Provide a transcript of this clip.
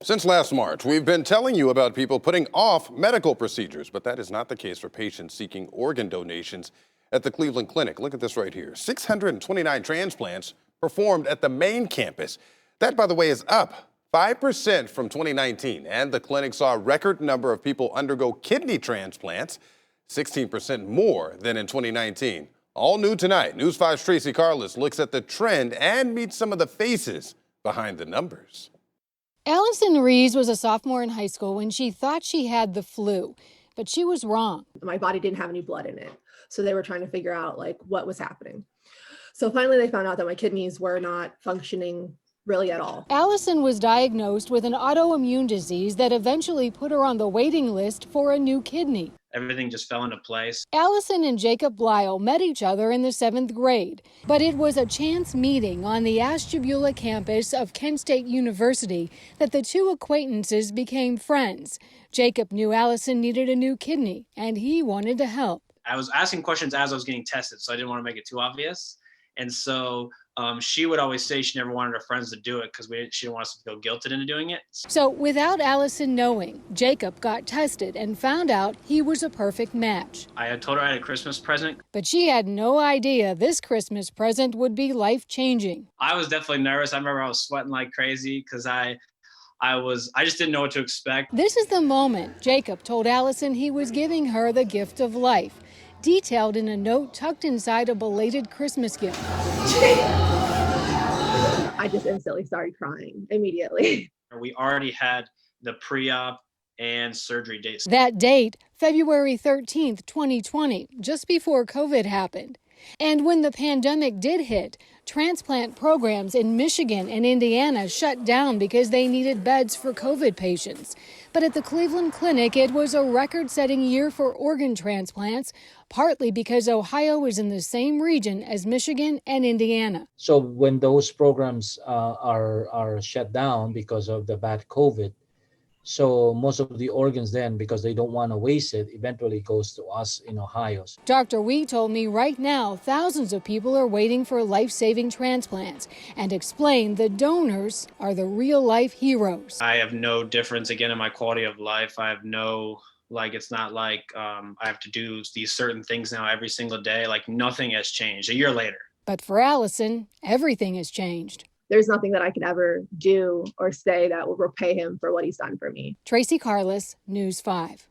Since last March, we've been telling you about people putting off medical procedures, but that is not the case for patients seeking organ donations at the Cleveland Clinic. Look at this right here. 629 transplants performed at the main campus. That, by the way, is up 5% from 2019. And the clinic saw a record number of people undergo kidney transplants, 16% more than in 2019. All new tonight, News 5's Tracy Carlos looks at the trend and meets some of the faces behind the numbers. Allison Rees was a sophomore in high school when she thought she had the flu, but she was wrong. My body didn't have any blood in it, so they were trying to figure out what was happening. So finally they found out that my kidneys were not functioning really at all. Allison was diagnosed with an autoimmune disease that eventually put her on the waiting list for a new kidney. Everything just fell into place. Allison and Jacob Lyle met each other in the 7th grade, but it was a chance meeting on the Ashtabula campus of Kent State University that the two acquaintances became friends. Jacob knew Allison needed a new kidney, and he wanted to help. I was asking questions as I was getting tested, so I didn't want to make it too obvious. And so she would always say she never wanted her friends to do it because she didn't want us to feel guilted into doing it. So without Allison knowing, Jacob got tested and found out he was a perfect match. I had told her I had a Christmas present. But she had no idea this Christmas present would be life-changing. I was definitely nervous. I remember I was sweating like crazy because I just didn't know what to expect. This is the moment Jacob told Allison he was giving her the gift of life, detailed in a note tucked inside a belated Christmas gift. I just instantly started crying immediately. We already had the pre-op and surgery dates. That date, February 13th, 2020, just before COVID happened. And when the pandemic did hit, transplant programs in Michigan and Indiana shut down because they needed beds for COVID patients. But at the Cleveland Clinic, it was a record-setting year for organ transplants, partly because Ohio is in the same region as Michigan and Indiana. So when those programs are shut down because of the bad COVID, so most of the organs then, because they don't want to waste it, eventually goes to us in Ohio. Dr. Wee told me right now thousands of people are waiting for life-saving transplants and explained the donors are the real-life heroes. I have no difference again in my quality of life. I have no, it's not like I have to do these certain things now every single day. Nothing has changed a year later. But for Allison, everything has changed. There's nothing that I could ever do or say that will repay him for what he's done for me. Tracy Carlos, News 5.